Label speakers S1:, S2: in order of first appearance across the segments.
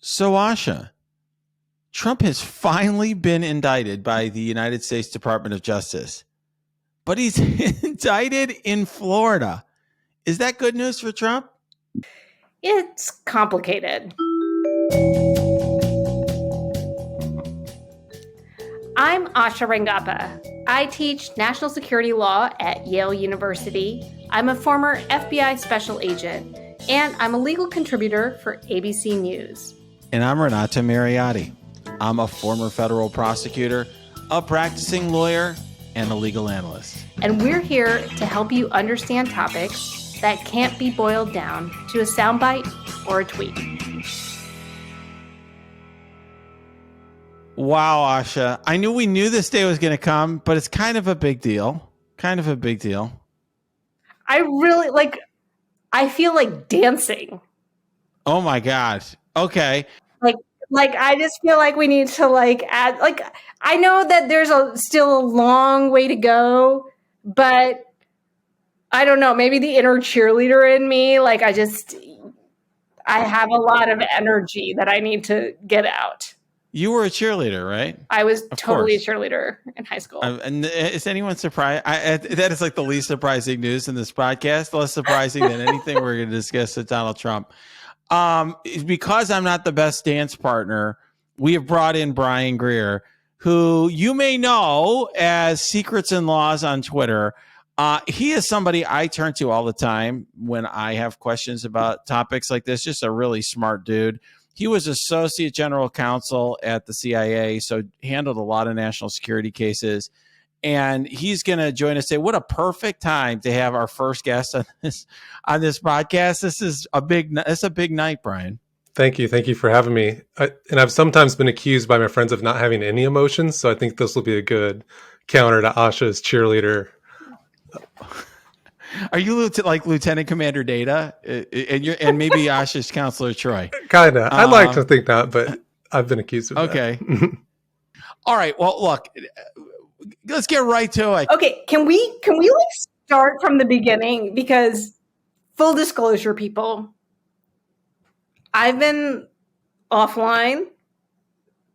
S1: So, Asha, Trump has finally been indicted by the United States Department of Justice, but he's indicted in Florida. Is that good news for Trump?
S2: It's complicated. I'm Asha Rangappa. I teach national security law at Yale University. I'm a former FBI special agent, and I'm a legal contributor for ABC News.
S1: And I'm Renato Mariotti. I'm a former federal prosecutor, a practicing lawyer, and a legal analyst.
S2: And we're here to help you understand topics that can't be boiled down to a soundbite or a tweet.
S1: Wow, Asha. I knew we knew this day was going to come, but it's kind of a big deal. Kind of a big deal.
S2: I feel like dancing.
S1: Oh my God. Okay.
S2: Like I just feel like we need to add, I know that there's still a long way to go, but I don't know, maybe the inner cheerleader in me, I have a lot of energy that I need to get out.
S1: You were a cheerleader, right?
S2: I was totally a cheerleader in high school.
S1: And is anyone surprised? That is like the least surprising news in this podcast, less surprising than anything we're going to discuss with Donald Trump. Because I'm not the best dance partner, we have brought in Brian Greer, who you may know as Secrets and Laws on Twitter. He is somebody I turn to all the time when I have questions about topics like this. Just a really smart dude. He was Associate General Counsel at the CIA, so handled a lot of national security cases. And he's going to join us today. What a perfect time to have our first guest on this podcast. This is a big night, Brian.
S3: Thank you for having me. And I've sometimes been accused by my friends of not having any emotions, so I think this will be a good counter to Asha's cheerleader.
S1: Are you like Lieutenant Commander Data, and maybe Asha's Counselor Troy?
S3: Kinda. I like to think that, but I've been accused of that.
S1: Okay. All right. Well, look. Let's get right to it.
S2: Okay, can we start from the beginning? Because full disclosure, people, I've been offline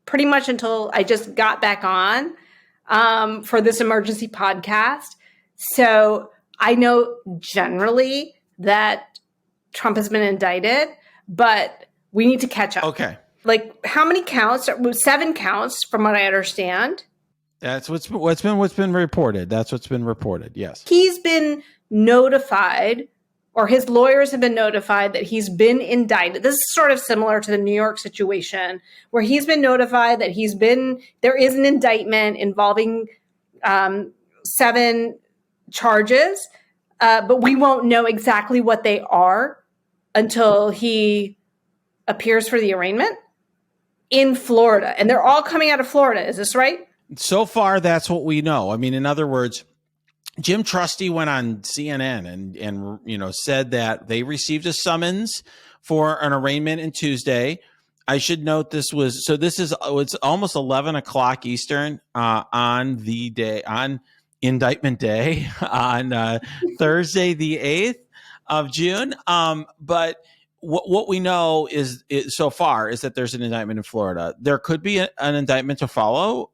S2: pretty much until I just got back on for this emergency podcast. So I know generally that Trump has been indicted, but we need to catch up.
S1: Okay.
S2: How many counts? 7 counts, from what I understand.
S1: That's what's been reported. That's what's been reported. Yes.
S2: He's been notified, or his lawyers have been notified, that he's been indicted. This is sort of similar to the New York situation, where he's been notified that there is an indictment involving 7 charges, but we won't know exactly what they are until he appears for the arraignment in Florida. And they're all coming out of Florida. Is this right?
S1: So far, that's what we know. I mean, in other words, Jim Trusty went on CNN and said that they received a summons for an arraignment on Tuesday. I should note it's almost 11 o'clock Eastern on indictment day on Thursday, the 8th of June. But what we know is so far is that there's an indictment in Florida. There could be an indictment to follow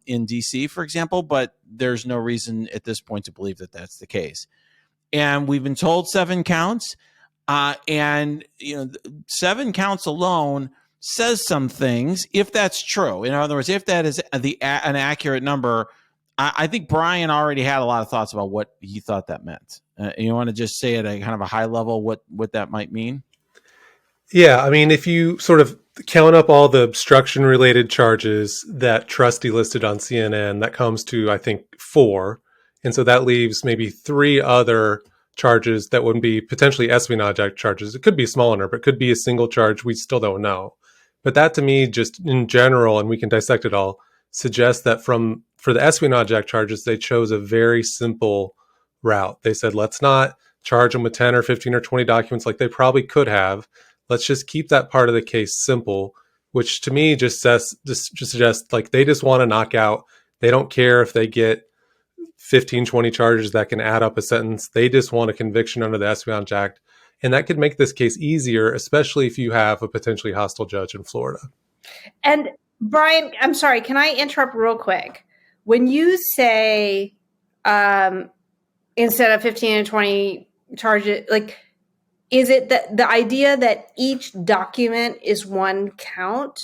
S1: in D.C., for example, but there's no reason at this point to believe that that's the case. And we've been told 7 counts, and 7 counts alone says some things. If that's true, in other words, if that is an accurate number, I think Brian already had a lot of thoughts about what he thought that meant. You want to just say at a kind of a high level what that might mean?
S3: Yeah, I mean, if you sort of count up all the obstruction-related charges that Trusty listed on CNN, that comes to, I think, 4. And so that leaves maybe 3 other charges that would be potentially Espionage Act charges. It could be a smaller number. It could be a single charge. We still don't know. But that, to me, just in general, and we can dissect it all, suggests that for the Espionage Act charges, they chose a very simple route. They said, let's not charge them with 10 or 15 or 20 documents like they probably could have. Let's just keep that part of the case simple, which to me just suggests like they just want to knock out. They don't care if they get 15, 20 charges that can add up a sentence. They just want a conviction under the Espionage Act. And that could make this case easier, especially if you have a potentially hostile judge in Florida.
S2: And Brian, I'm sorry, can I interrupt real quick? When you say instead of 15 and 20 charges, like, is it that the idea that each document is one count?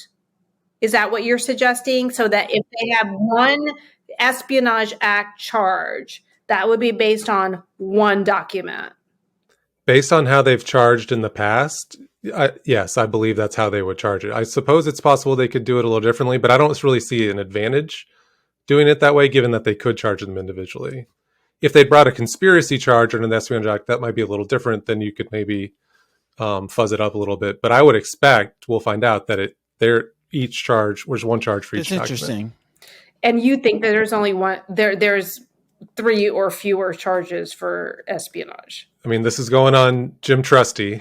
S2: Is that what you're suggesting? So that if they have one Espionage Act charge, that would be based on one document?
S3: Based on how they've charged in the past, yes, I believe that's how they would charge it. I suppose it's possible they could do it a little differently, but I don't really see an advantage doing it that way, given that they could charge them individually. If they brought a conspiracy charge or an Espionage Act, that might be a little different. Then you could maybe fuzz it up a little bit. But I would expect, we'll find out, that each charge was one charge for each document.
S1: Interesting.
S2: And you think that there's only one, there's 3 or fewer charges for espionage?
S3: I mean, this is going on Jim Trusty,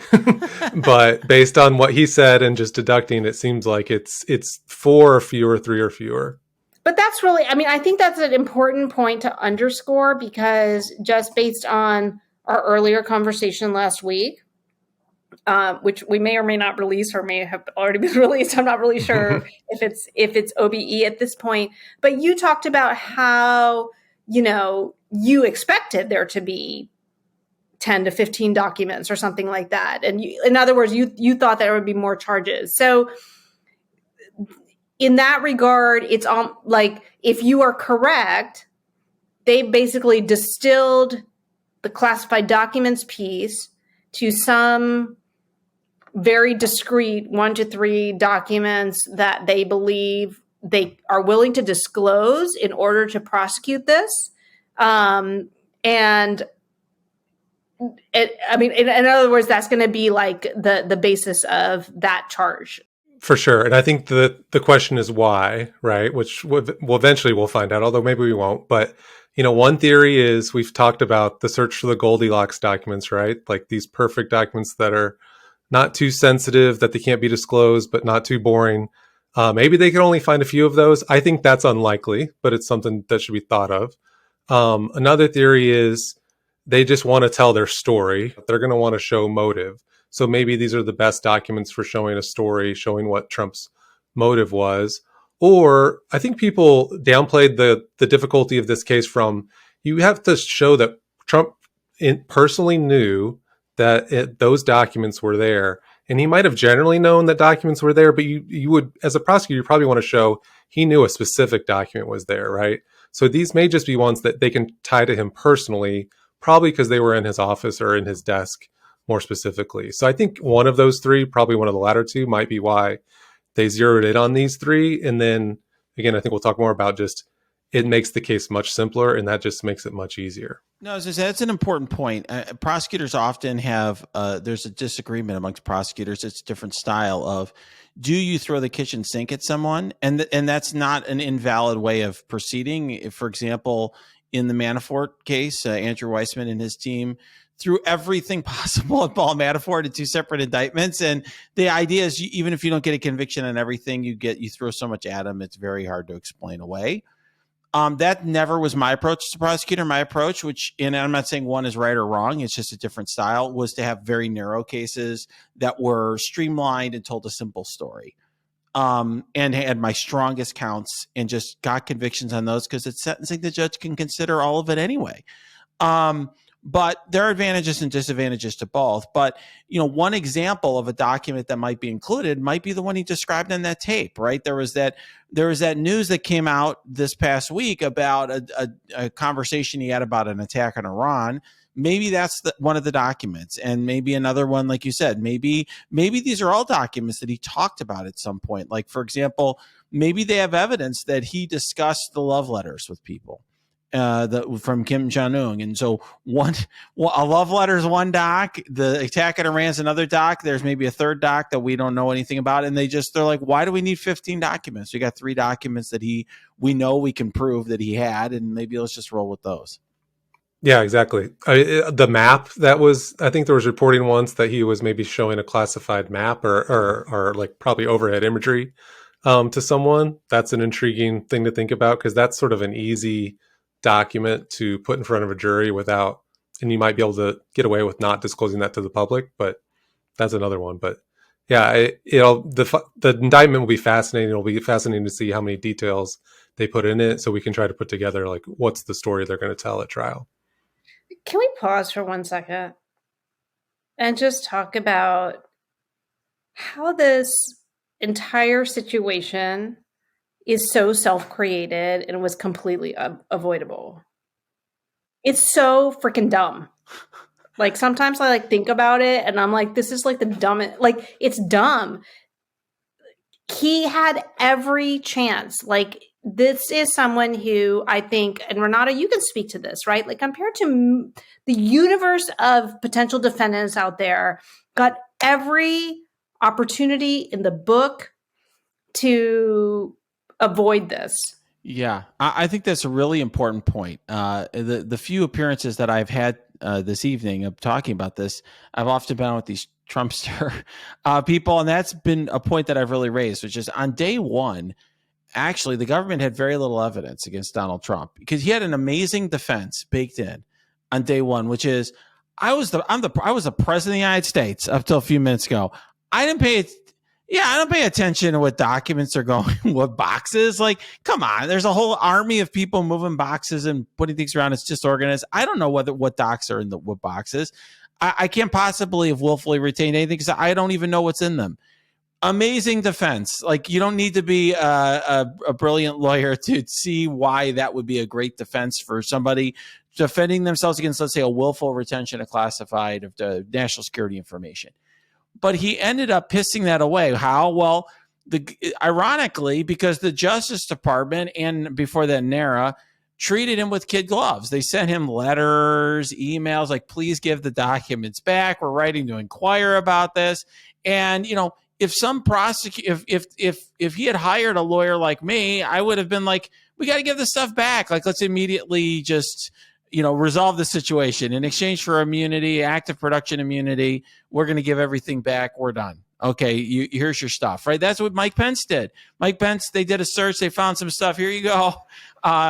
S3: but based on what he said and just deducting, it seems like it's 4 or fewer, 3 or fewer.
S2: But that's really, I mean, I think that's an important point to underscore, because just based on our earlier conversation last week, which we may or may not release, or may have already been released. I'm not really sure if it's OBE at this point. But you talked about how, you expected there to be 10 to 15 documents or something like that. And in other words, you thought there would be more charges. So in that regard, it's like, if you are correct, they basically distilled the classified documents piece to some very discrete 1 to 3 documents that they believe they are willing to disclose in order to prosecute this. In other words, that's going to be like the basis of that charge.
S3: For sure. And I think the question is why, right? Which eventually we'll find out, although maybe we won't. But, one theory is, we've talked about the search for the Goldilocks documents, right? Like these perfect documents that are not too sensitive, that they can't be disclosed, but not too boring. Maybe they can only find a few of those. I think that's unlikely, but it's something that should be thought of. Another theory is they just want to tell their story. They're going to want to show motive. So maybe these are the best documents for showing a story, showing what Trump's motive was. Or I think people downplayed the difficulty of this case from, you have to show that Trump personally knew that those documents were there. And he might have generally known that documents were there, but you would, as a prosecutor, you probably want to show he knew a specific document was there, right? So these may just be ones that they can tie to him personally, probably because they were in his office or in his desk more specifically. So I think one of those 3, probably one of the latter 2, might be why they zeroed in on these 3. And then again, I think we'll talk more about just, it makes the case much simpler, and that just makes it much easier.
S1: No, as I said, that's an important point. Prosecutors often have, there's a disagreement amongst prosecutors. It's a different style of, do you throw the kitchen sink at someone? And that's not an invalid way of proceeding. If, for example, in the Manafort case, Andrew Weissman and his team threw everything possible at Paul Manafort in 2 separate indictments. And the idea is, even if you don't get a conviction on everything, you throw so much at them, it's very hard to explain away. That never was my approach as a prosecutor. My approach, and I'm not saying one is right or wrong, it's just a different style, was to have very narrow cases that were streamlined and told a simple story. And had my strongest counts and just got convictions on those, because it's sentencing. The judge can consider all of it anyway. But there are advantages and disadvantages to both. But, one example of a document that might be included might be the one he described on that tape, right? There was that news that came out this past week about a conversation he had about an attack on Iran. Maybe that's one of the documents, and maybe another one, like you said, maybe these are all documents that he talked about at some point. Like, for example, maybe they have evidence that he discussed the love letters with people. From Kim Jong-un. And so a love letter is one doc, the attack at Iran is another doc. There's maybe a third doc that we don't know anything about. And they're like, why do we need 15 documents? We got 3 documents that we know we can prove that he had, and maybe let's just roll with those.
S3: Yeah, exactly. The map I think there was reporting once that he was maybe showing a classified map or like probably overhead imagery to someone. That's an intriguing thing to think about, because that's sort of an easy document to put in front of a jury without and you might be able to get away with not disclosing that to the public, but that's another one. But yeah, the indictment will be fascinating. It'll be fascinating to see how many details they put in it, so we can try to put together like what's the story they're going to tell at trial.
S2: Can we pause for 1 second and just talk about how this entire situation is so self-created and was completely avoidable? It's so freaking dumb. Like, sometimes I like think about it and I'm like, this is like the dumbest, like, it's dumb. He had every chance. Like, this is someone who I think, and Renato, you can speak to this, right? Like, compared to the universe of potential defendants out there, got every opportunity in the book to avoid this.
S1: Yeah, I think that's a really important point. The few appearances that I've had this evening of talking about this, I've often been on with these Trumpster people, and that's been a point that I've really raised, which is on day one, actually, the government had very little evidence against Donald Trump because he had an amazing defense baked in on day one, which is I was the president of the United States up till a few minutes ago. I don't pay attention to what documents are going, what boxes. Like, come on, there's a whole army of people moving boxes and putting things around. It's disorganized. I don't know what docs are in what boxes. I can't possibly have willfully retained anything because I don't even know what's in them. Amazing defense. Like, you don't need to be a brilliant lawyer to see why that would be a great defense for somebody defending themselves against, let's say, a willful retention of classified of the national security information. But he ended up pissing that away. How? Well, ironically, because the Justice Department and before that NARA treated him with kid gloves. They sent him letters, emails, like, please give the documents back. We're writing to inquire about this. And, if some if he had hired a lawyer like me, I would have been like, we got to give this stuff back. Like, let's immediately just, resolve the situation in exchange for immunity, active production immunity. We're going to give everything back. We're done. Okay, here's your stuff, right? That's what Mike Pence did. Mike Pence, they did a search. They found some stuff. Here you go.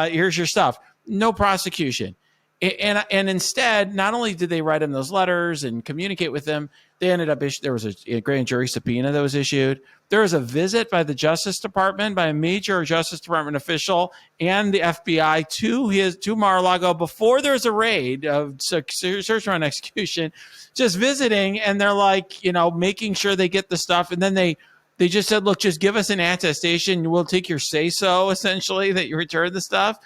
S1: Here's your stuff. No prosecution. And instead, not only did they write him those letters and communicate with him, they ended up there was a grand jury subpoena that was issued. There was a visit by the Justice Department, by a major Justice Department official and the FBI to Mar-a-Lago before there was a raid of search warrant execution, just visiting. And they're like, making sure they get the stuff. And then they just said, look, just give us an attestation. We'll take your say-so, essentially, that you return the stuff.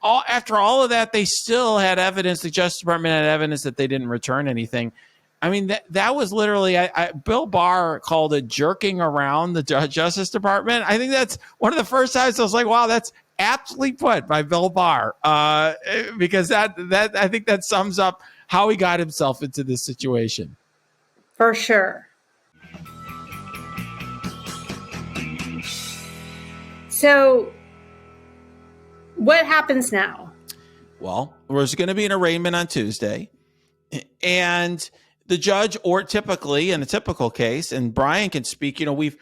S1: After all of that, they still had evidence. The Justice Department had evidence that they didn't return anything. I mean, that was literally, Bill Barr called it jerking around the Justice Department. I think that's one of the first times I was like, wow, that's aptly put by Bill Barr, because that I think that sums up how he got himself into this situation.
S2: For sure. So what happens now?
S1: Well, there's going to be an arraignment on Tuesday, and the judge, or typically in a typical case, and Brian can speak, you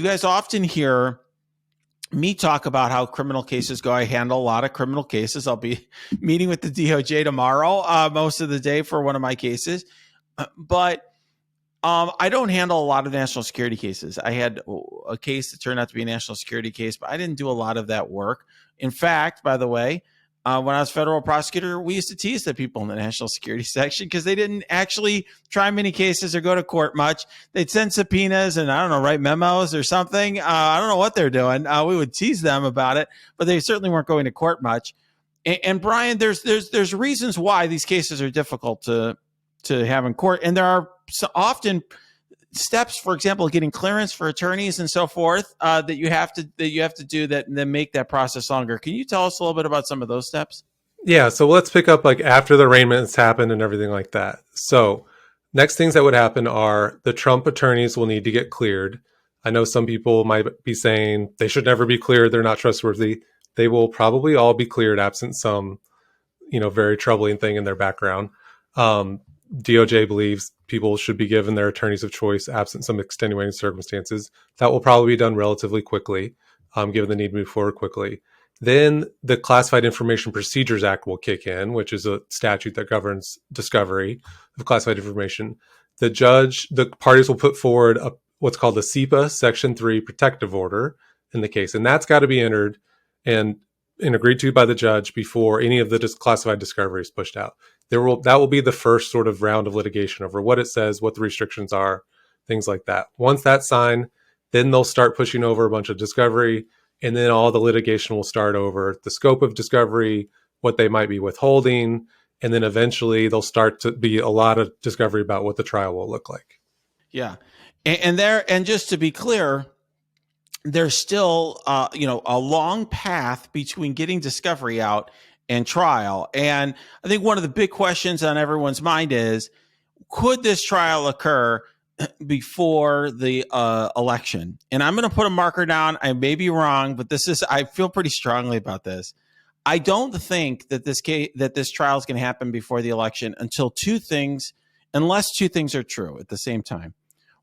S1: guys often hear me talk about how criminal cases go. I handle a lot of criminal cases. I'll be meeting with the DOJ tomorrow, most of the day for one of my cases. But I don't handle a lot of national security cases. I had a case that turned out to be a national security case, but I didn't do a lot of that work. In fact, by the way, when I was federal prosecutor, we used to tease the people in the national security section because they didn't actually try many cases or go to court much. They'd send subpoenas and, I don't know, write memos or something. I don't know what they're doing. We would tease them about it, but they certainly weren't going to court much. And Brian, there's reasons why these cases are difficult to have in court. And there are often steps, for example, getting clearance for attorneys and so forth, that you have to do that and then make that process longer. Can you tell us a little bit about some of those steps?
S3: Yeah, so let's pick up like after the arraignments happened and everything like that. So next things that would happen are the Trump attorneys will need to get cleared. I know some people might be saying they should never be cleared. They're not trustworthy. They will probably all be cleared absent some, very troubling thing in their background. DOJ believes people should be given their attorneys of choice absent some extenuating circumstances. That will probably be done relatively quickly, given the need to move forward quickly. Then the Classified Information Procedures Act will kick in, which is a statute that governs discovery of classified information. The parties will put forward what's called the SEPA Section 3 protective order in the case. And that's got to be entered and agreed to by the judge before any of the classified discovery is pushed out. That will be the first sort of round of litigation over what it says, what the restrictions are, things like that. Once that's signed, then they'll start pushing over a bunch of discovery, and then all the litigation will start over the scope of discovery, what they might be withholding, and then eventually there'll start to be a lot of discovery about what the trial will look like.
S1: Yeah. And just to be clear, there's still, a long path between getting discovery out and trial. And I think one of the big questions on everyone's mind is, could this trial occur before the election? And I'm going to put a marker down. I may be wrong, but I feel pretty strongly about this. I don't think that this trial is going to happen before the election unless two things are true at the same time.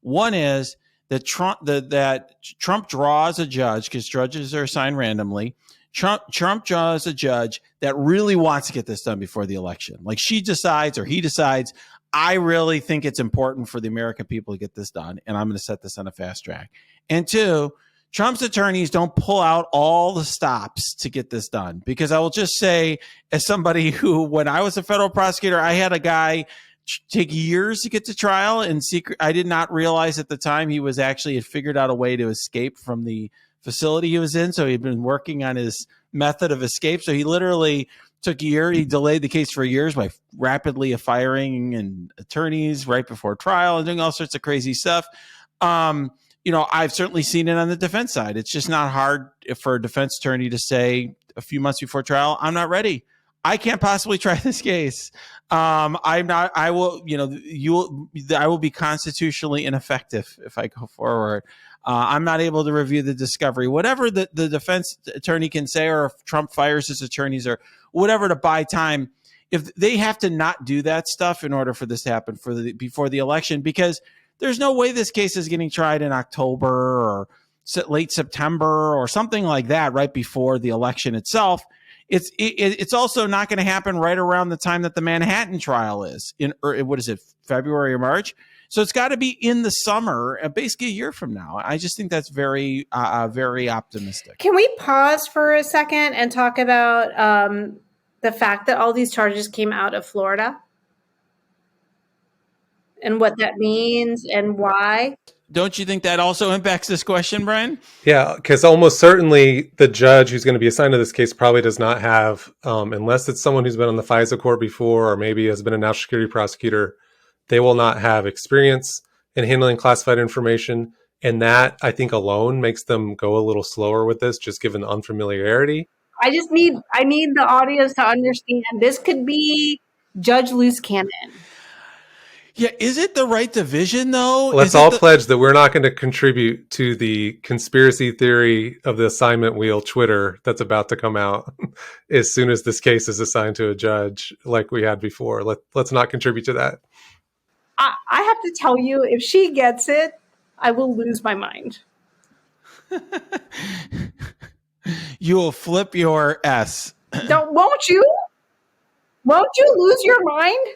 S1: One is that Trump draws a judge, because judges are assigned randomly. Trump draws a judge that really wants to get this done before the election. Like she decides or he decides, I really think it's important for the American people to get this done, and I'm going to set this on a fast track. And two, Trump's attorneys don't pull out all the stops to get this done. Because I will just say, as somebody who, when I was a federal prosecutor, I had a guy take years to get to trial in secret. I did not realize at the time he had figured out a way to escape from the facility he was in. So he'd been working on his method of escape. So he literally took a year. He delayed the case for years by rapidly firing and attorneys right before trial and doing all sorts of crazy stuff. I've certainly seen it on the defense side. It's just not hard for a defense attorney to say a few months before trial, I'm not ready. I can't possibly try this case. I will be constitutionally ineffective if I go forward. I'm not able to review the discovery, whatever the defense attorney can say, or if Trump fires his attorneys or whatever to buy time. If they have to not do that stuff in order for this to happen before the election, because there's no way this case is getting tried in October or late September or something like that, right before the election itself. It's also not going to happen right around the time that the Manhattan trial is February or March. So it's got to be in the summer, basically a year from now. I just think that's very, very optimistic.
S2: Can we pause for a second and talk about the fact that all these charges came out of Florida and what that means and why?
S1: Don't you think that also impacts this question, Brian?
S3: Yeah, because almost certainly the judge who's going to be assigned to this case probably does not have, unless it's someone who's been on the FISA court before or maybe has been a national security prosecutor, they will not have experience in handling classified information. And that, I think, alone makes them go a little slower with this, just given the unfamiliarity.
S2: I need the audience to understand this could be Judge Loose Cannon.
S1: Yeah, is it the right division, though?
S3: Let's all pledge that we're not going to contribute to the conspiracy theory of the assignment wheel Twitter that's about to come out as soon as this case is assigned to a judge like we had before. Let's not contribute to that.
S2: I have to tell you, if she gets it, I will lose my mind.
S1: You will flip your S.
S2: Won't you? Won't you lose your mind?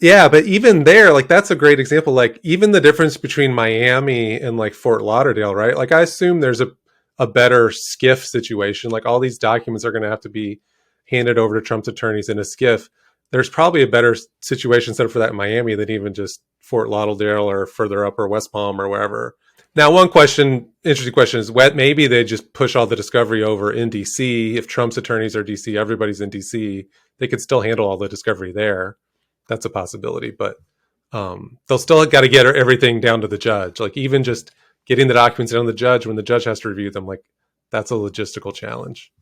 S3: Yeah, but even there, like, that's a great example. Like, even the difference between Miami and like Fort Lauderdale, right? Like, I assume there's a better SCIF situation. Like, all these documents are going to have to be handed over to Trump's attorneys in a SCIF. There's probably a better situation set up for that in Miami than even just Fort Lauderdale or further up or West Palm or wherever. Now, one interesting question is, maybe they just push all the discovery over in DC. If Trump's attorneys are DC, everybody's in DC. They could still handle all the discovery there. That's a possibility, but they'll still got to get everything down to the judge. Like, even just getting the documents down to the judge when the judge has to review them, like, that's a logistical challenge.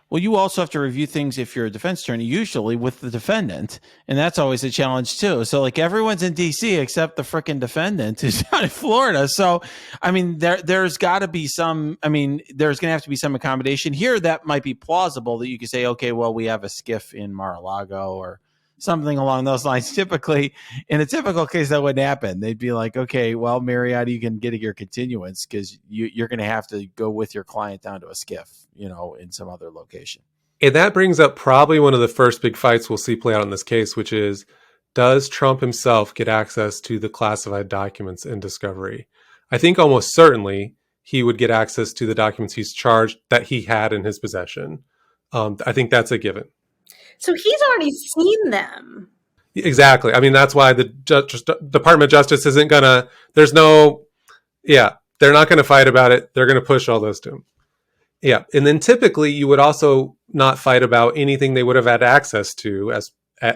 S1: Well, you also have to review things if you're a defense attorney, usually with the defendant, and that's always a challenge too. So, like, everyone's in DC except the frickin' defendant who's down in Florida. So, I mean, there's got to be some. I mean, there's going to have to be some accommodation here that might be plausible. That you could say, okay, well, we have a SCIF in Mar-a-Lago or something along those lines. Typically, in a typical case, that wouldn't happen. They'd be like, okay, well, Mariotti, you can get your continuance because you're going to have to go with your client down to a skiff, in some other location.
S3: And that brings up probably one of the first big fights we'll see play out in this case, which is, does Trump himself get access to the classified documents in discovery? I think almost certainly he would get access to the documents he's charged that he had in his possession. I think that's a given.
S2: So he's already seen them.
S3: Exactly. I mean, that's why the Department of Justice isn't going to, they're not going to fight about it. They're going to push all those to him. Yeah. And then typically you would also not fight about anything they would have had access to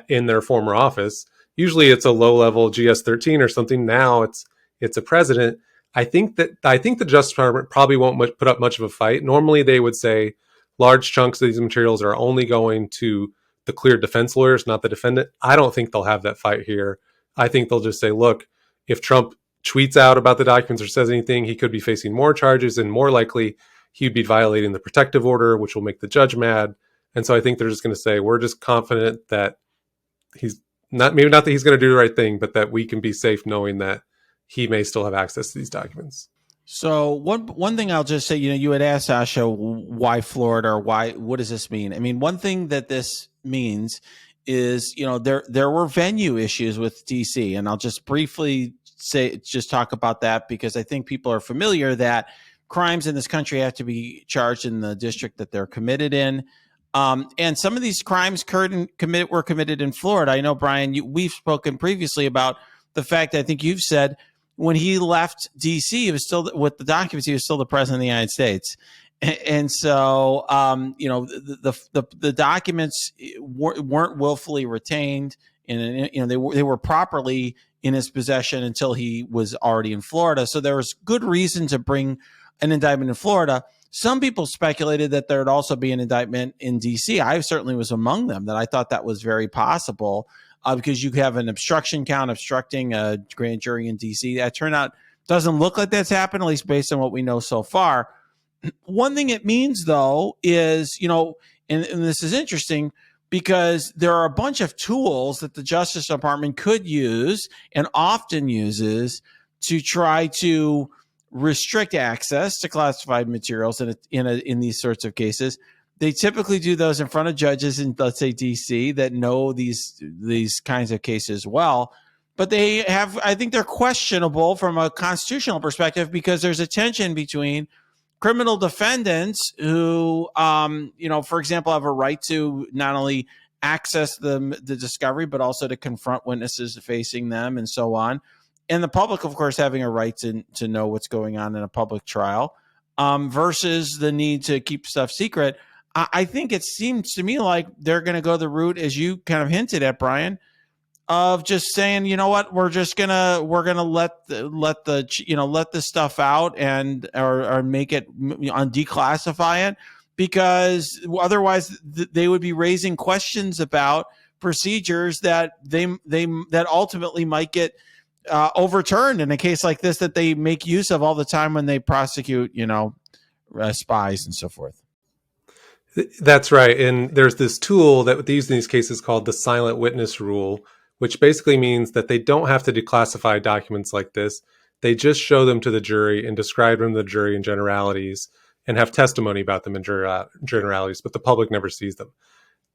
S3: in their former office. Usually it's a low level GS-13 or something. Now it's a president. I think the Justice Department probably won't put up much of a fight. Normally they would say large chunks of these materials are only going to the cleared defense lawyers, not the defendant. I don't think they'll have that fight here. I think they'll just say, look, if Trump tweets out about the documents or says anything, he could be facing more charges, and more likely he'd be violating the protective order, which will make the judge mad. And so I think they're just going to say, we're just confident that he's not that he's going to do the right thing, but that we can be safe knowing that he may still have access to these documents.
S1: So one thing I'll just say, you had asked Asha, why Florida, or what does this mean? I mean, one thing that this means is, there were venue issues with DC, and I'll just briefly talk about that because I think people are familiar that crimes in this country have to be charged in the district that they're committed in. And some of these crimes were committed in Florida. I know, Brian, we've spoken previously about the fact that I think you've said when he left D.C., he was still, with the documents, he was still the president of the United States. And so, the documents weren't willfully retained, and they were properly in his possession until he was already in Florida. So there was good reason to bring an indictment in Florida. Some people speculated that there would also be an indictment in D.C. I certainly was among them, that I thought that was very possible because you have an obstruction count obstructing a grand jury in D.C. That turned out doesn't look like that's happened, at least based on what we know so far. One thing it means, though, is, and this is interesting because there are a bunch of tools that the Justice Department could use and often uses to try to restrict access to classified materials in these sorts of cases. They typically do those in front of judges in, let's say, DC that know these kinds of cases well. But I think they're questionable from a constitutional perspective because there's a tension between criminal defendants who, for example, have a right to not only access the discovery, but also to confront witnesses facing them and so on. And the public, of course, having a right to know what's going on in a public trial versus the need to keep stuff secret. I think it seems to me like they're going to go the route, as you kind of hinted at, Brian, of just saying, you know what, we're gonna let this stuff out and or make it declassify it, because otherwise they would be raising questions about procedures that that ultimately might get overturned in a case like this that they make use of all the time when they prosecute, spies and so forth.
S3: That's right. And there's this tool that they use in these cases called the silent witness rule, which basically means that they don't have to declassify documents like this. They just show them to the jury and describe them to the jury in generalities and have testimony about them in generalities, but the public never sees them.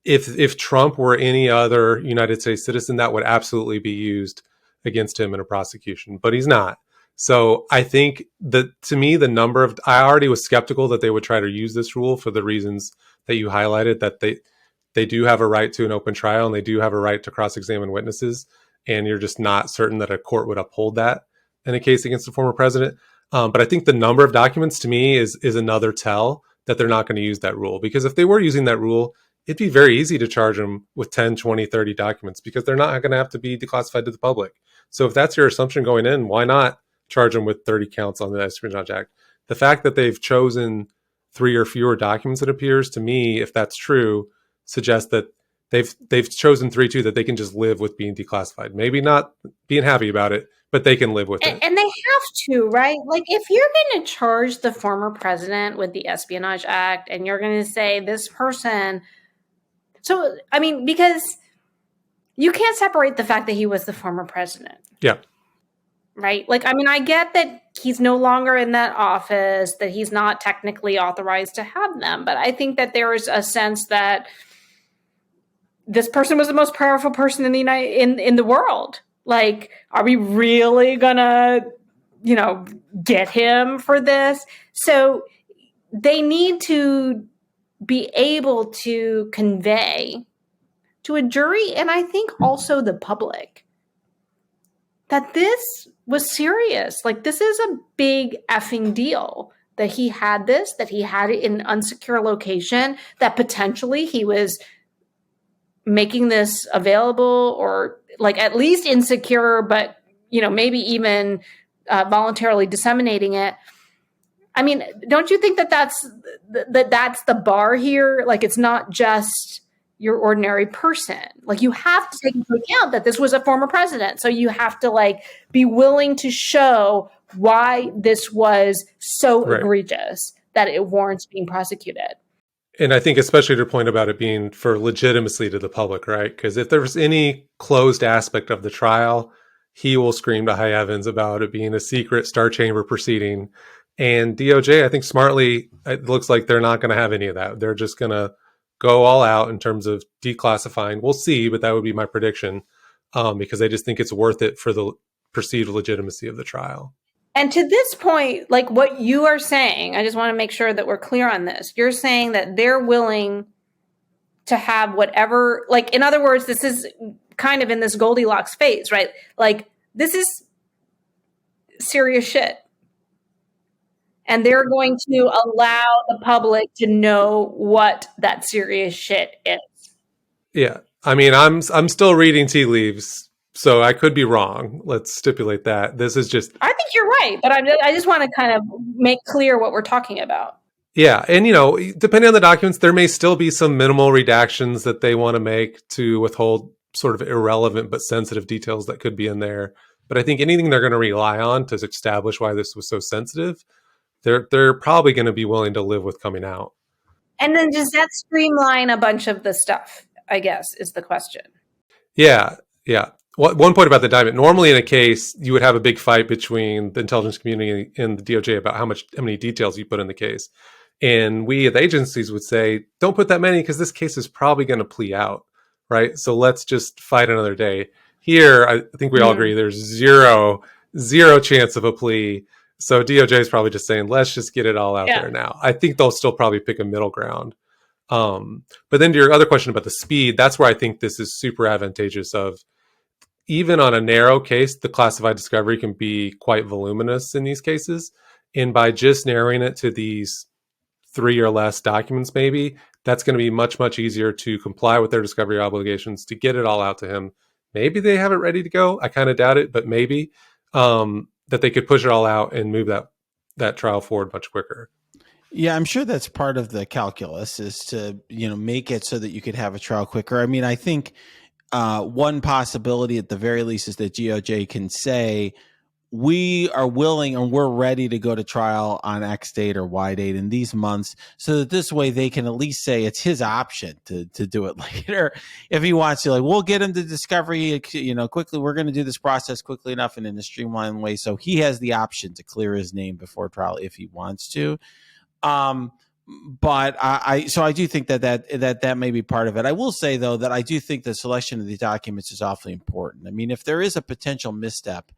S3: If Trump were any other United States citizen, that would absolutely be used against him in a prosecution, but he's not. So I think that, to me, I already was skeptical that they would try to use this rule for the reasons that you highlighted, that they do have a right to an open trial and they do have a right to cross-examine witnesses. And you're just not certain that a court would uphold that in a case against a former president. But I think the number of documents, to me, is another tell that they're not going to use that rule. Because if they were using that rule, it'd be very easy to charge them with 10, 20, 30 documents because they're not going to have to be declassified to the public. So if that's your assumption going in, why not charge them with 30 counts on the Espionage Act? The fact that they've chosen 3 or fewer documents, it appears to me, if that's true, suggests that they've chosen 3 too, that they can just live with being declassified. Maybe not being happy about it, but they can live with it.
S2: And they have to, right? Like, if you're going to charge the former president with the Espionage Act and you're going to say this person, so, I mean, because you can't separate the fact that he was the former president.
S3: Yeah.
S2: Right? Like, I mean, I get that he's no longer in that office, that he's not technically authorized to have them, but I think that there is a sense that this person was the most powerful person in the in the world. Like, are we really gonna, get him for this? So they need to be able to convey to a jury, and I think also the public, that this was serious. Like, this is a big effing deal that he had this, that he had it in an unsecure location, that potentially he was making this available, or like at least insecure, but, maybe even voluntarily disseminating it. I mean, don't you think that that's the bar here? Like, it's not just your ordinary person. Like, you have to take into account that this was a former president. So you have to be willing to show why this was so egregious that it warrants being prosecuted.
S3: And I think especially to your point about it being for legitimacy to the public, right? Because if there's any closed aspect of the trial, he will scream to high heavens about it being a secret Star Chamber proceeding. And DOJ, I think smartly, it looks like they're not going to have any of that. They're just going to go all out in terms of declassifying. We'll see, but that would be my prediction, because I just think it's worth it for the perceived legitimacy of the trial.
S2: And to this point, like what you are saying, I just want to make sure that we're clear on this. You're saying that they're willing to have whatever, like, in other words, this is kind of in this Goldilocks phase, right? Like, this is serious shit. And they're going to allow the public to know what that serious shit is.
S3: Yeah. I mean, I'm still reading tea leaves, so I could be wrong. Let's stipulate that. This is just...
S2: I think you're right, but I just want to kind of make clear what we're talking about.
S3: Yeah. And, depending on the documents, there may still be some minimal redactions that they want to make to withhold sort of irrelevant but sensitive details that could be in there. But I think anything they're going to rely on to establish why this was so sensitive, they're probably going to be willing to live with coming out.
S2: And then does that streamline a bunch of the stuff, I guess, is the question.
S3: Yeah. Yeah. One point about the indictment. Normally in a case, you would have a big fight between the intelligence community and the DOJ about how many details you put in the case. And we at the agencies would say, don't put that many because this case is probably going to plea out, right? So let's just fight another day. Here, I think we all agree there's zero chance of a plea. So DOJ is probably just saying, let's just get it all out there now. I think they'll still probably pick a middle ground. But then to your other question about the speed, that's where I think this is super advantageous of, even on a narrow case, the classified discovery can be quite voluminous in these cases. And by just narrowing it to these 3 or less documents, maybe, that's going to be much, much easier to comply with their discovery obligations, to get it all out to him. Maybe they have it ready to go. I kind of doubt it, but maybe. That they could push it all out and move that trial forward much quicker.
S1: Yeah, I'm sure that's part of the calculus, is to, make it so that you could have a trial quicker. I mean, I think one possibility at the very least is that DOJ can say, we are willing and we're ready to go to trial on X date or Y date in these months, so that this way they can at least say it's his option to do it later if he wants to. Like, we'll get him to discovery, quickly. We're going to do this process quickly enough and in a streamlined way, so he has the option to clear his name before trial if he wants to. But I do think that may be part of it. I will say, though, that I do think the selection of the documents is awfully important. I mean, if there is a potential misstep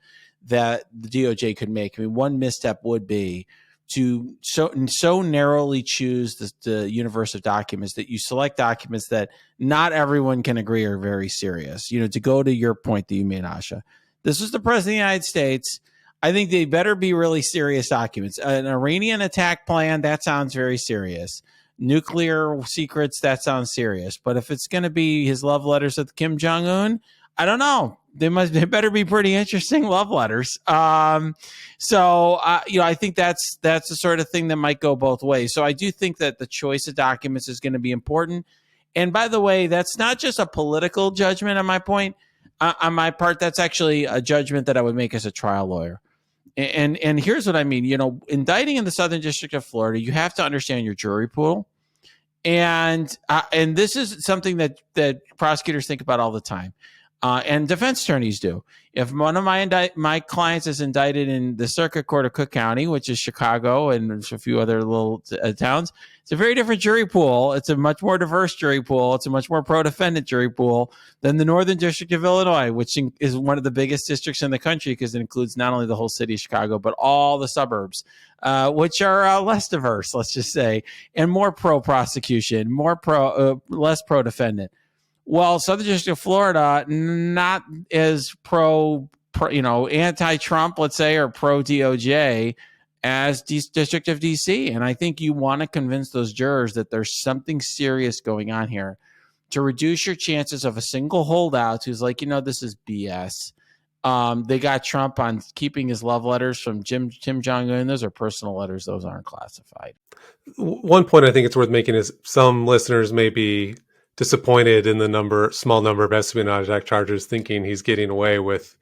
S1: that the DOJ could make, I mean, one misstep would be to so narrowly choose the universe of documents that you select documents that not everyone can agree are very serious. To go to your point that you made, Asha, this was the president of the United States. I think they better be really serious documents. An Iranian attack plan, that sounds very serious. Nuclear secrets, that sounds serious. But if it's going to be his love letters with Kim Jong-un, I don't know. They better be pretty interesting love letters. I think that's the sort of thing that might go both ways. So I do think that the choice of documents is going to be important. And by the way, that's not just a political judgment on my point. On my part, that's actually a judgment that I would make as a trial lawyer. And here's what I mean. Indicting in the Southern District of Florida, you have to understand your jury pool. And this is something that prosecutors think about all the time. and defense attorneys do. If one of my clients is indicted in the Circuit Court of Cook County, which is Chicago and there's a few other little towns, it's a very different jury pool. It's a much more diverse jury pool. It's a much more pro-defendant jury pool than the Northern District of Illinois, which is one of the biggest districts in the country because it includes not only the whole city of Chicago, but all the suburbs, which are less diverse, let's just say, and more pro-prosecution, less pro-defendant. Well, Southern District of Florida, not as anti-Trump, let's say, or pro-DOJ as District of DC. And I think you want to convince those jurors that there's something serious going on here to reduce your chances of a single holdout who's like, this is BS. They got Trump on keeping his love letters from Kim Jong-un. Those are personal letters. Those aren't classified.
S3: One point I think it's worth making is some listeners may be disappointed in the small number of Espionage Act charges, thinking he's getting away with,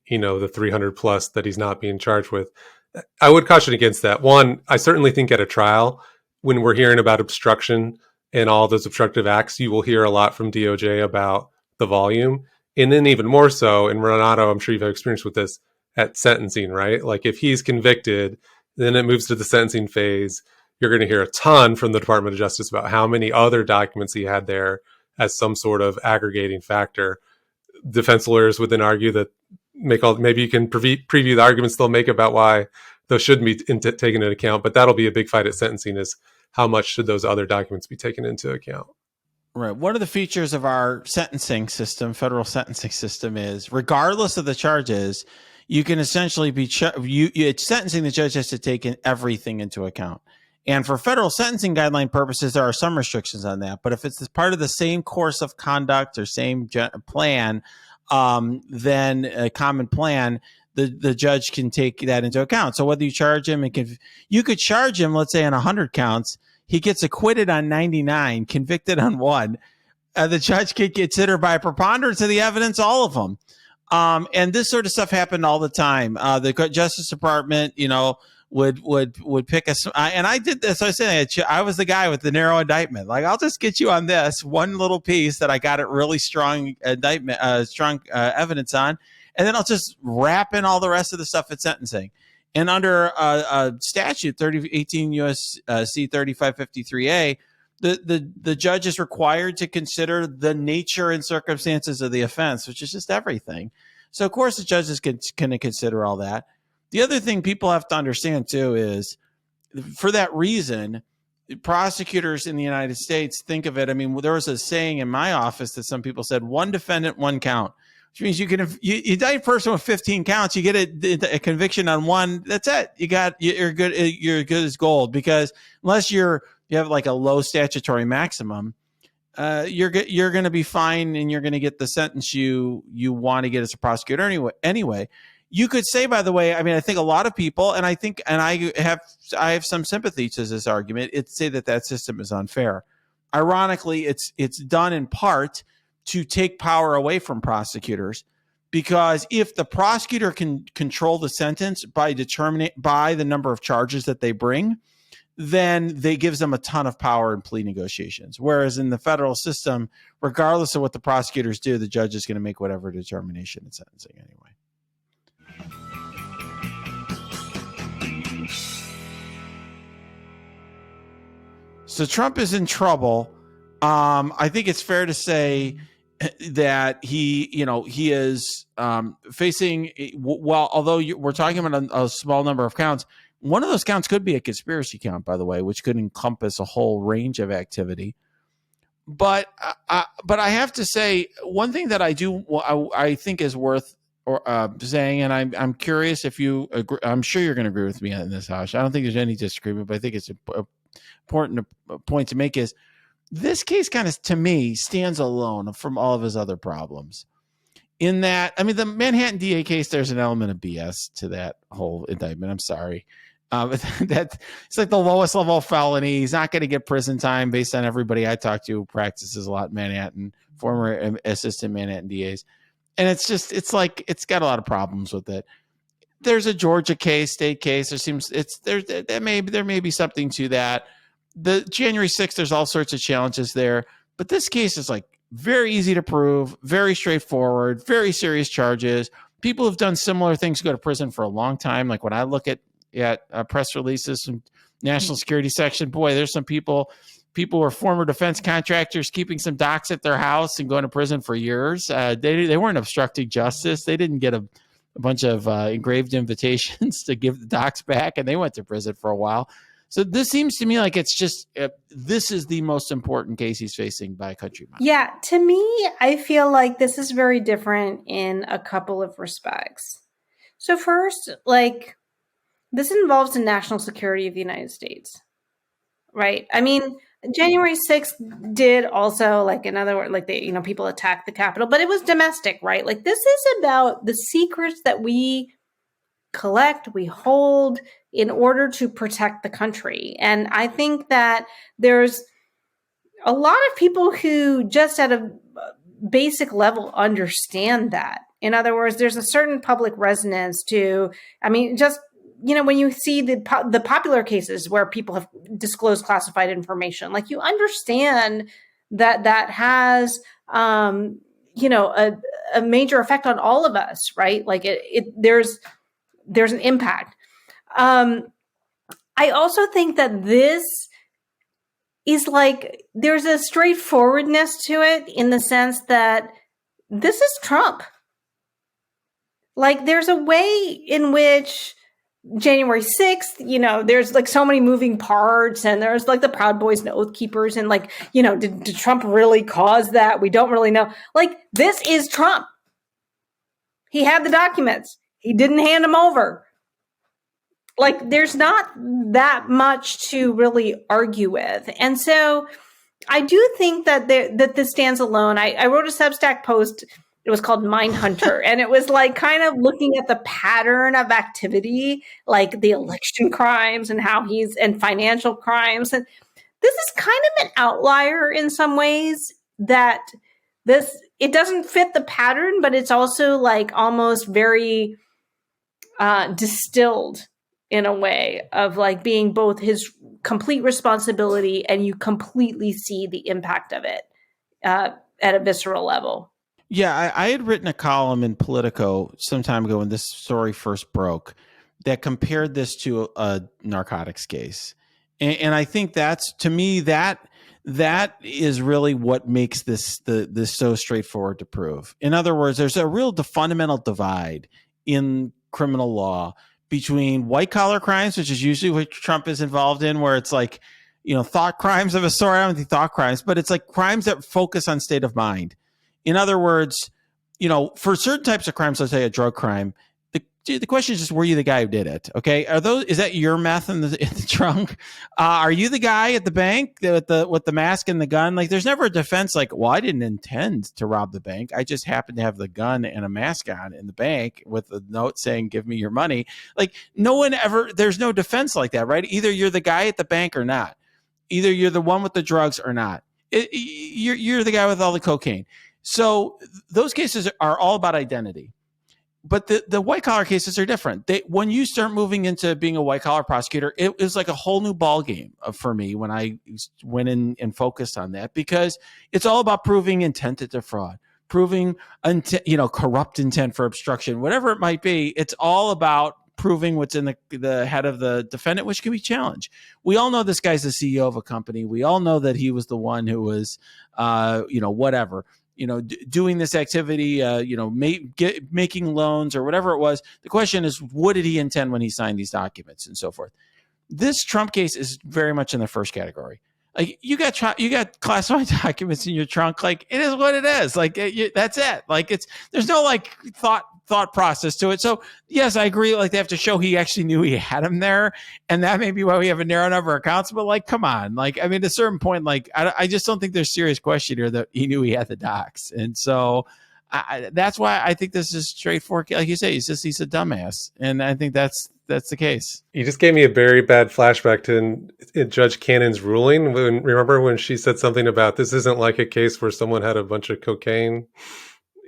S3: the 300 plus that he's not being charged with. I would caution against that. One, I certainly think at a trial, when we're hearing about obstruction and all those obstructive acts, you will hear a lot from DOJ about the volume. And then even more so, and Renato, I'm sure you've had experience with this at sentencing, right? Like if he's convicted, then it moves to the sentencing phase. You're going to hear a ton from the Department of Justice about how many other documents he had there as some sort of aggregating factor. Defense lawyers would then argue that maybe you can preview the arguments they'll make about why those shouldn't be taken into account, but that'll be a big fight at sentencing is how much should those other documents be taken into account?
S1: Right. One of the features of our sentencing system, federal sentencing system, is regardless of the charges, you can essentially be it's sentencing. The judge has to take everything into account. And for federal sentencing guideline purposes, there are some restrictions on that. But if it's part of the same course of conduct or same plan, then a common plan, the judge can take that into account. So whether you charge him, you could charge him, let's say, on 100 counts. He gets acquitted on 99, convicted on 1. The judge could consider by preponderance of the evidence all of them. And this sort of stuff happened all the time. The Justice Department, would pick us, and I did this. I said I was the guy with the narrow indictment. Like, I'll just get you on this one little piece that I got it really strong indictment, evidence on, and then I'll just wrap in all the rest of the stuff at sentencing. And under statute 18 U.S.C. 3553A, the judge is required to consider the nature and circumstances of the offense, which is just everything. So of course the judge is going to consider all that. The other thing people have to understand, too, is for that reason, prosecutors in the United States think of it. I mean, there was a saying in my office that some people said, one defendant, one count, which means you indict a person with 15 counts, you get a conviction on one. That's it. You're good. You're good as gold, because unless you have like a low statutory maximum, you're going to be fine and you're going to get the sentence you want to get as a prosecutor anyway. You could say, by the way, I mean, I think a lot of people, and I have some sympathy to this argument, say that system is unfair. Ironically, it's done in part to take power away from prosecutors, because if the prosecutor can control the sentence by the number of charges that they bring, then they gives them a ton of power in plea negotiations. Whereas in the federal system, regardless of what the prosecutors do, the judge is going to make whatever determination in sentencing anyway. So Trump is in trouble. I think it's fair to say that he is facing, well, although we're talking about a small number of counts, one of those counts could be a conspiracy count, by the way, which could encompass a whole range of activity. But I have to say, one thing that I think is worth saying, and I'm curious if you agree. I'm sure you're going to agree with me on this, Asha. I don't think there's any disagreement, but I think it's important point to make is this case kind of, to me, stands alone from all of his other problems. In that, I mean, the Manhattan DA case, there's an element of BS to that whole indictment. I'm sorry. That it's like the lowest level felony. He's not going to get prison time based on everybody I talk to who practices a lot in Manhattan, former assistant Manhattan DAs. And it's like, it's got a lot of problems with it. There's a Georgia case, state case. There may be something to that. The January 6th, there's all sorts of challenges there, but this case is like very easy to prove, very straightforward, very serious charges. People have done similar things, go to prison for a long time. Like when I look at press releases from national security section, boy, there's some people were former defense contractors keeping some docs at their house and going to prison for years. They weren't obstructing justice. They didn't get a bunch of engraved invitations to give the docs back, and they went to prison for a while. So this seems to me like it's just this is the most important case he's facing by a country mile.
S2: Yeah, to me, I feel like this is very different in a couple of respects. So first, like, this involves the national security of the United States, right? I mean, January 6th did also, like, in other words, like, people attacked the Capitol, but it was domestic, right? Like, this is about the secrets that we collect, we hold in order to protect the country. And I think that there's a lot of people who just at a basic level understand that. In other words, there's a certain public resonance to, I mean, just, when you see the popular cases where people have disclosed classified information, like, you understand that has, a major effect on all of us, right? Like there's an impact. I also think that this is like, there's a straightforwardness to it in the sense that this is Trump. Like, there's a way in which January 6th, there's like so many moving parts, and there's like the Proud Boys and Oath Keepers, and like, did Trump really cause that? We don't really know. Like, this is Trump. He had the documents. He didn't hand them over. Like, there's not that much to really argue with. And so I do think that that this stands alone. I wrote a Substack post. It was called Mindhunter. And it was like kind of looking at the pattern of activity, like the election crimes and and financial crimes. And this is kind of an outlier in some ways, that it doesn't fit the pattern, but it's also like almost very distilled in a way of like being both his complete responsibility, and you completely see the impact of it at a visceral level.
S1: Yeah, I had written a column in Politico some time ago when this story first broke that compared this to a narcotics case. And I think that's, to me, that is really what makes this so straightforward to prove. In other words, there's a real fundamental divide in criminal law between white collar crimes, which is usually what Trump is involved in, where it's like, thought crimes of a sort. I don't think thought crimes, but it's like crimes that focus on state of mind. In other words, for certain types of crimes, let's say a drug crime, the question is just, were you the guy who did it? Okay. Is that your meth in the trunk? Are you the guy at the bank with the mask and the gun? Like, there's never a defense like, well, I didn't intend to rob the bank. I just happened to have the gun and a mask on in the bank with a note saying, give me your money. Like, there's no defense like that, right? Either you're the guy at the bank or not. Either you're the one with the drugs or not. You're the guy with all the cocaine. So those cases are all about identity. But the white collar cases are different. When you start moving into being a white collar prosecutor, it was like a whole new ball game for me when I went in and focused on that, because it's all about proving intent to defraud, proving corrupt intent for obstruction, whatever it might be. It's all about proving what's in the head of the defendant, which can be challenged. We all know this guy's the CEO of a company. We all know that he was the one who was, whatever. Doing this activity, making loans or whatever it was. The question is, what did he intend when he signed these documents and so forth? This Trump case is very much in the first category. Like, you got classified documents in your trunk. Like, it is what it is. Like, that's it. Like, there's no like thought process to it. So yes, I agree. Like, they have to show he actually knew he had him there, and that may be why we have a narrow number of counts. But like, come on, like, I mean, at a certain point, like, I just don't think there's serious question here that he knew he had the docs, and so that's why I think this is straightforward. Like you say, he's a dumbass, and I think that's the case.
S3: You just gave me a very bad flashback to Judge Cannon's ruling. Remember when she said something about this isn't like a case where someone had a bunch of cocaine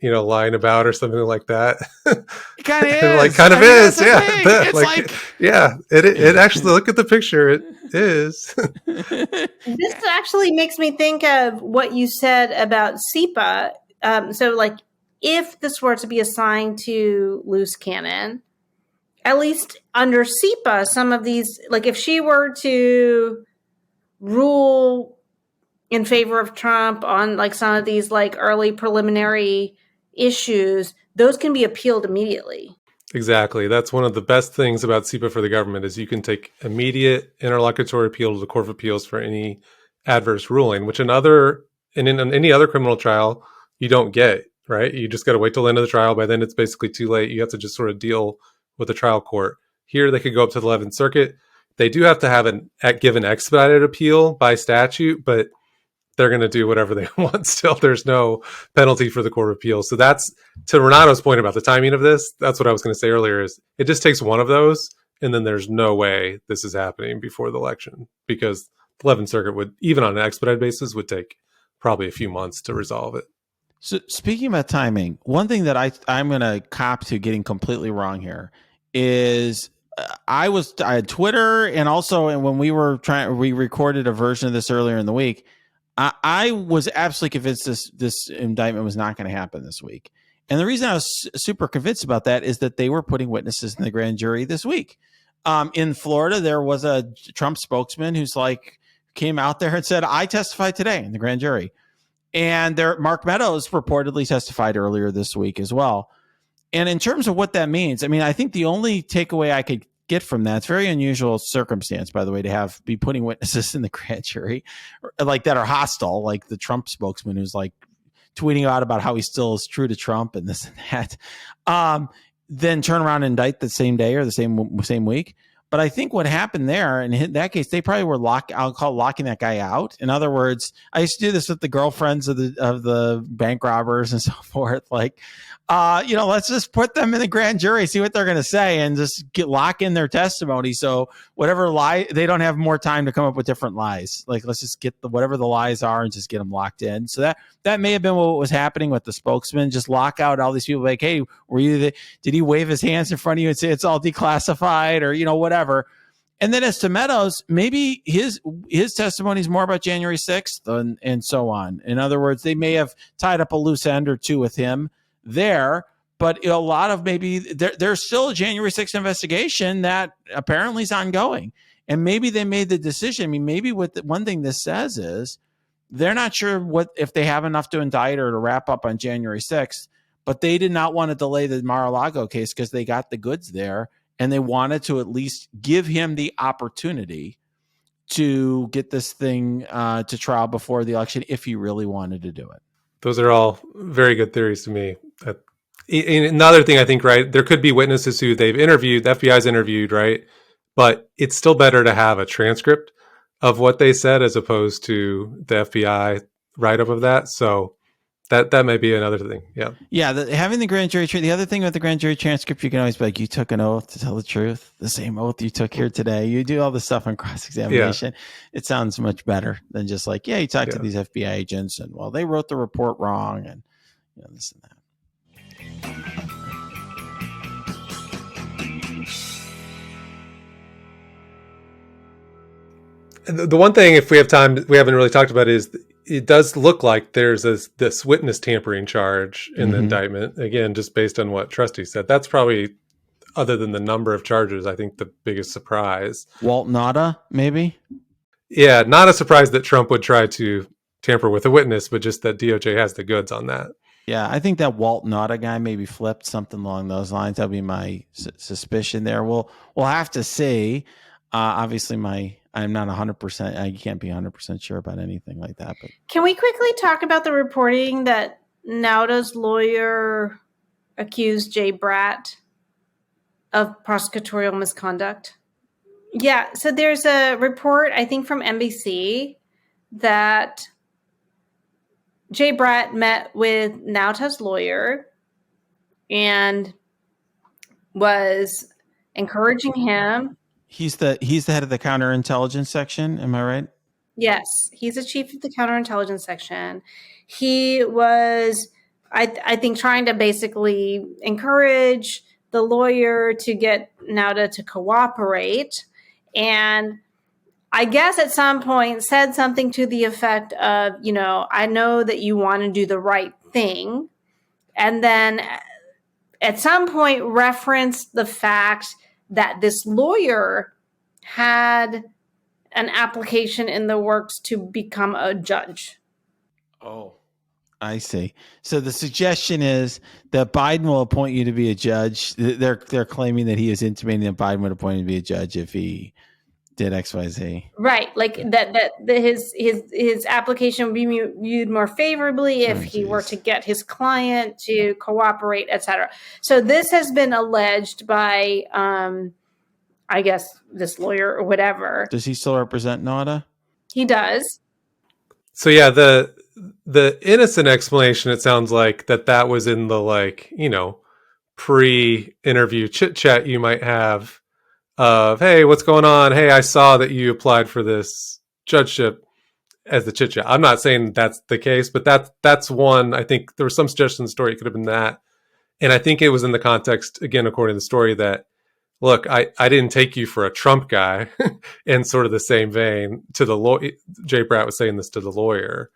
S3: lying about or something like that.
S1: It kind of
S3: And
S1: is.
S3: kind of is. Yeah.
S1: It's like
S3: yeah, it actually, look at the picture. It is.
S2: This actually makes me think of what you said about SEPA. So, like, if this were to be assigned to loose cannon, at least under SEPA, some of these, like, if she were to rule in favor of Trump on, like, some of these, like, early preliminary issues, those can be appealed immediately.
S3: Exactly. That's one of the best things about SEPA for the government is you can take immediate interlocutory appeal to the Court of Appeals for any adverse ruling, which in any other criminal trial you don't get, right? You just got to wait till the end of the trial. By then it's basically too late. You have to just sort of deal with the trial court. Here they could go up to the 11th Circuit. They do have to have give an expedited appeal by statute, but they're going to do whatever they want. Still, there's no penalty for the Court of Appeals. So that's, to Renato's point about the timing of this, that's what I was going to say earlier, is it just takes one of those, and then there's no way this is happening before the election, because the 11th Circuit would, even on an expedited basis, would take probably a few months to resolve it.
S1: So speaking about timing, one thing that I'm going to cop to getting completely wrong here is I had Twitter, and also when we recorded a version of this earlier in the week. I was absolutely convinced this indictment was not going to happen this week. And the reason I was super convinced about that is that they were putting witnesses in the grand jury this week. In Florida, there was a Trump spokesman who's came out there and said, I testified today in the grand jury. And Mark Meadows reportedly testified earlier this week as well. And in terms of what that means, I mean, I think the only takeaway I could get from that, it's very unusual circumstance, by the way, to be putting witnesses in the grand jury like that are hostile, like the Trump spokesman who's like tweeting out about how he still is true to Trump and this and that. Then turn around and indict the same day or the same week. But I think what happened there, in that case, they probably were locking that guy out. In other words, I used to do this with the girlfriends of the bank robbers and so forth. Let's just put them in the grand jury, see what they're going to say, and just lock in their testimony. So whatever lie, they don't have more time to come up with different lies. Let's just get whatever the lies are and just get them locked in. So that may have been what was happening with the spokesman. Just lock out all these people. Like, hey, did he wave his hands in front of you and say it's all declassified or whatever? And then as to Meadows, maybe his testimony is more about January 6th and so on. In other words, they may have tied up a loose end or two with him there, but a lot of maybe there's still a January 6th investigation that apparently is ongoing. And maybe they made the decision. I mean, maybe one thing this says is they're not sure if they have enough to indict or to wrap up on January 6th, but they did not want to delay the Mar-a-Lago case because they got the goods there. And they wanted to at least give him the opportunity to get this thing to trial before the election if he really wanted to do it.
S3: Those are all very good theories to me. Another thing I think, right, there could be witnesses who they've interviewed, the FBI's interviewed, right? But it's still better to have a transcript of what they said as opposed to the FBI write-up of that. So that may be another thing. Yeah.
S1: Yeah. Having the grand jury, the other thing with the grand jury transcript, you can always be like, you took an oath to tell the truth, the same oath you took here today. You do all this stuff on cross-examination. Yeah. It sounds much better than just like, you talked to these FBI agents and, well, they wrote the report wrong and this and that.
S3: The one thing, if we have time, we haven't really talked about is it does look like there's this witness tampering charge in the indictment. Again, just based on what Trusty said, that's probably, other than the number of charges, I think the biggest surprise.
S1: Walt Nauta, maybe?
S3: Yeah, not a surprise that Trump would try to tamper with a witness, but just that DOJ has the goods on that.
S1: Yeah, I think that Walt Nauta guy maybe flipped something along those lines. That'd be my suspicion there. We'll have to see. Obviously, I'm not 100%. I can't be 100% sure about anything like that. But
S2: can we quickly talk about the reporting that Nauta's lawyer accused Jay Bratt of prosecutorial misconduct? Yeah, so there's a report, I think, from NBC that Jay Bratt met with Nauta's lawyer and was encouraging him.
S1: He's the head of the counterintelligence section. Am I right?
S2: Yes, he's the chief of the counterintelligence section. He was I think trying to basically encourage the lawyer to get Nauta to cooperate, and I guess at some point said something to the effect of, I know that you want to do the right thing. And then at some point referenced the fact that this lawyer had an application in the works to become a judge.
S1: Oh, I see. So the suggestion is that Biden will appoint you to be a judge. They're claiming that he is intimating that Biden would appoint him to be a judge if he did XYZ.
S2: Right, like that his application would be viewed more favorably if he were to get his client to cooperate, etc. So this has been alleged by, I guess, this lawyer or whatever.
S1: Does he still represent Nauta?
S2: He does.
S3: So yeah, the innocent explanation, it sounds like that was in the pre-interview chit chat you might have of, hey, what's going on? Hey, I saw that you applied for this judgeship, as the chit chat. I'm not saying that's the case, but that's one. I think there was some suggestion in the story it could have been that. And I think it was in the context, again, according to the story, that, look, I didn't take you for a Trump guy. In sort of the same vein to the lawyer. Jay Bratt was saying this to the lawyer.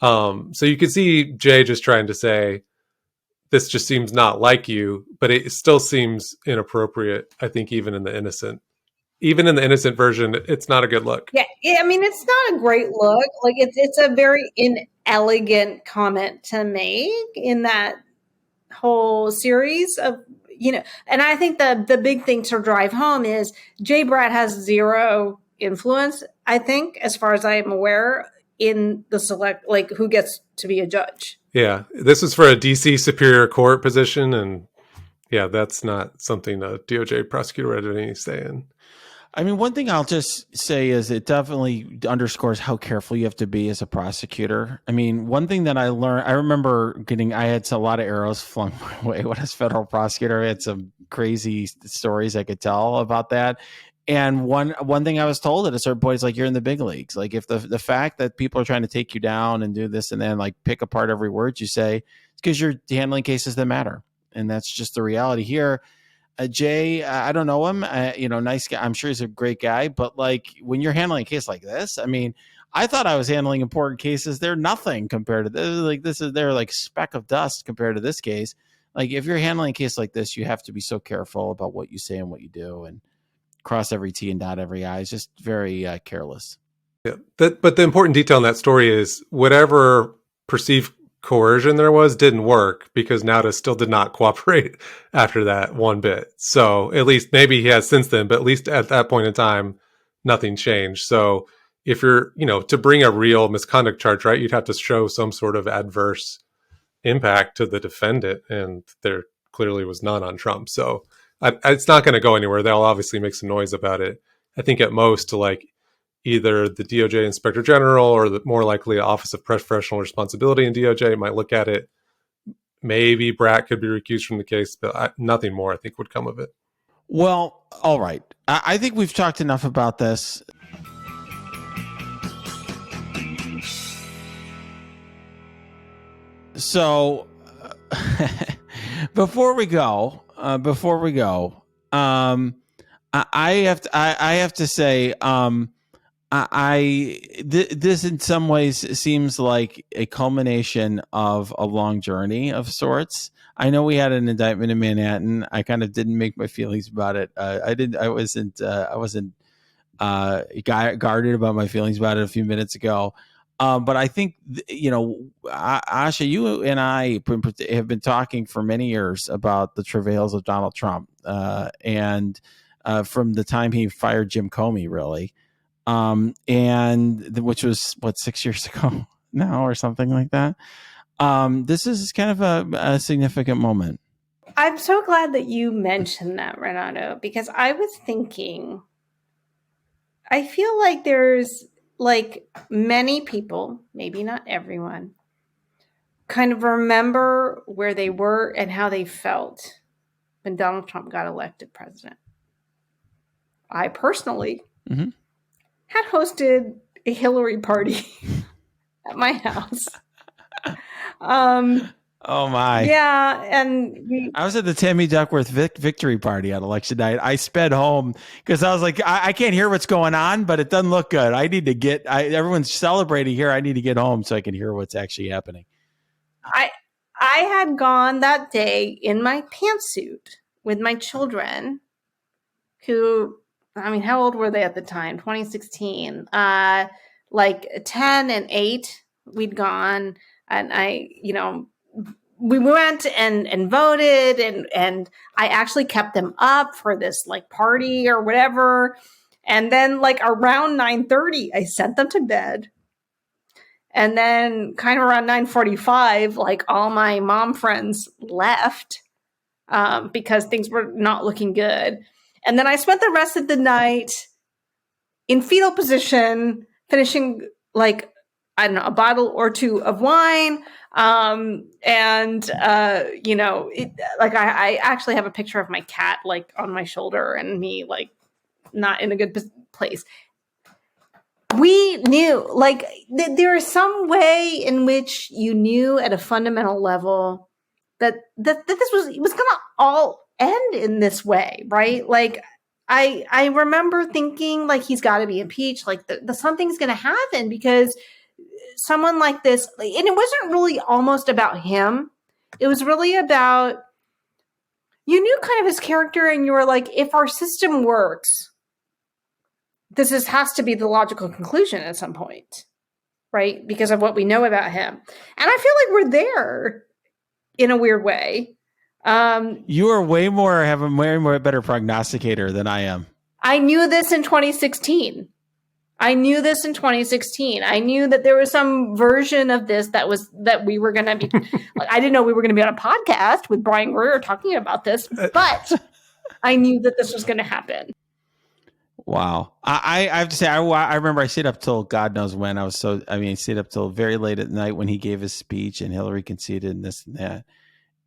S3: So you could see Jay just trying to say, this just seems not like you, but it still seems inappropriate. I think even in the innocent version, it's not a good look.
S2: Yeah, I mean, it's not a great look. Like it's a very inelegant comment to make in that whole series of, and I think the big thing to drive home is Jay Bratt has zero influence, I think, as far as I am aware, in the select, like, who gets to be a judge.
S3: Yeah, this is for a DC Superior Court position, and yeah, that's not something a DOJ prosecutor had any say in.
S1: I mean, one thing I'll just say is it definitely underscores how careful you have to be as a prosecutor. I mean, one thing that I learned, I remember I had a lot of arrows flung my way when I was federal prosecutor. I had some crazy stories I could tell about that. And one thing I was told at a certain point is, like, you're in the big leagues. Like, if the fact that people are trying to take you down and do this and then, like, pick apart every word you say, it's because you're handling cases that matter. And that's just the reality here. Jay, I don't know him, nice guy. I'm sure he's a great guy, but, like, when you're handling a case like this, I mean, I thought I was handling important cases. They're nothing compared to this. Like, they're like speck of dust compared to this case. Like, if you're handling a case like this, you have to be so careful about what you say and what you do, and cross every T and dot every I. It's just very careless.
S3: Yeah, but the important detail in that story is whatever perceived coercion there was didn't work, because Nauta still did not cooperate after that one bit. So at least, maybe he has since then, but at least at that point in time, nothing changed. So if you're, to bring a real misconduct charge, right, you'd have to show some sort of adverse impact to the defendant, and there clearly was none on Trump. So it's not going to go anywhere. They'll obviously make some noise about it. I think at most, like, either the DOJ Inspector General or the more likely Office of Professional Responsibility in DOJ might look at it. Maybe Bratt could be recused from the case, but nothing more, I think, would come of it.
S1: Well, all right. I think we've talked enough about this. So before we go, I have to say, this in some ways seems like a culmination of a long journey of sorts. I know we had an indictment in Manhattan. I kind of didn't make my feelings about it. I wasn't guarded about my feelings about it a few minutes ago. But I think, Asha, you and I have been talking for many years about the travails of Donald Trump, and from the time he fired Jim Comey, really. Which was 6 years ago now or something like that. This is kind of a significant moment.
S2: I'm so glad that you mentioned that, Renato, because I was thinking, I feel like there's, like, many people, maybe not everyone, kind of remember where they were and how they felt when Donald Trump got elected president. I personally had hosted a Hillary party at my house.
S1: Oh my.
S2: Yeah, and
S1: I was at the Tammy Duckworth victory party on election night. I sped home because I was like, I can't hear what's going on, but it doesn't look good. I need to get, everyone's celebrating here. I need to get home so I can hear what's actually happening.
S2: I had gone that day in my pantsuit with my children who, I mean, how old were they at the time? 2016. Like 10 and 8, we'd gone, and we went and voted, and I actually kept them up for this like party or whatever. And then like around 9:30, I sent them to bed. And then kind of around 9:45, like all my mom friends left because things were not looking good. And then I spent the rest of the night in fetal position, finishing like, I don't know, a bottle or two of wine. I actually have a picture of my cat like on my shoulder and me like not in a good place. We knew, like, there is some way in which you knew at a fundamental level that this was going to all end in this way, right? Like, I remember thinking, like, he's got to be impeached. Like, something's going to happen because someone like this, and it wasn't really almost about him. It was really about, you knew kind of his character, and you were like, if our system works, this has to be the logical conclusion at some point, right? Because of what we know about him. And I feel like we're there in a weird way.
S1: You are way more better prognosticator than I am.
S2: I knew this in 2016. I knew that there was some version of this that we were going to be, like, I didn't know we were going to be on a podcast with Brian Greer talking about this, but I knew that this was going to happen.
S1: Wow. I have to say, I remember I stayed up till God knows when. I stayed up till very late at night when he gave his speech and Hillary conceded and this and that.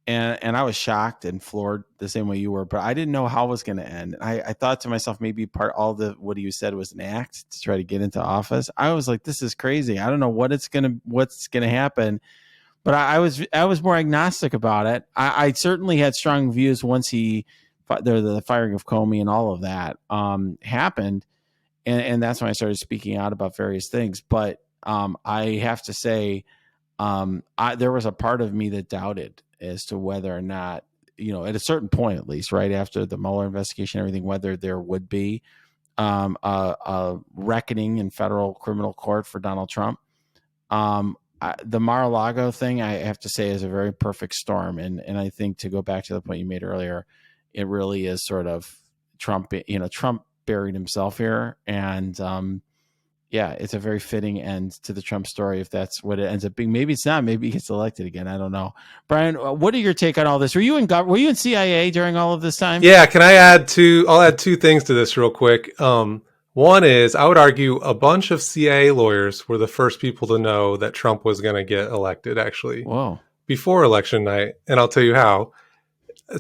S1: And I was shocked and floored the same way you were, but I didn't know how it was going to end. I thought to myself, maybe what he said was an act to try to get into office. I was like, this is crazy. I don't know what's going to happen. But I was more agnostic about it. I certainly had strong views once the firing of Comey and all of that happened. And that's when I started speaking out about various things. But I have to say, there was a part of me that doubted as to whether or not, at a certain point, at least right after the Mueller investigation, everything, whether there would be a reckoning in federal criminal court for Donald Trump. The Mar-a-Lago thing, I have to say, is a very perfect storm. And I think, to go back to the point you made earlier, it really is sort of Trump, Trump buried himself here. And it's a very fitting end to the Trump story, if that's what it ends up being. Maybe it's not. Maybe he gets elected again. I don't know. Brian, what are your take on all this? Were you in CIA during all of this time?
S3: Yeah, I'll add two things to this real quick. One is, I would argue a bunch of CIA lawyers were the first people to know that Trump was going to get elected, actually.
S1: Whoa.
S3: Before election night. And I'll tell you how.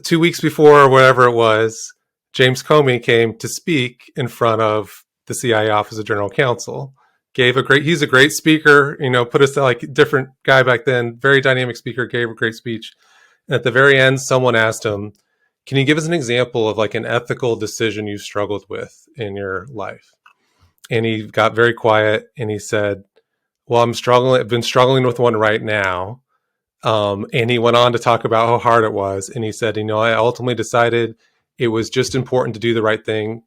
S3: 2 weeks before, or whatever it was, James Comey came to speak in front of the CIA Office of General Counsel. He's a great speaker, put us like different guy back then, very dynamic speaker, gave a great speech. And at the very end, someone asked him, can you give us an example of like an ethical decision you struggled with in your life? And he got very quiet and he said, well, I've been struggling with one right now. And he went on to talk about how hard it was. And he said, I ultimately decided it was just important to do the right thing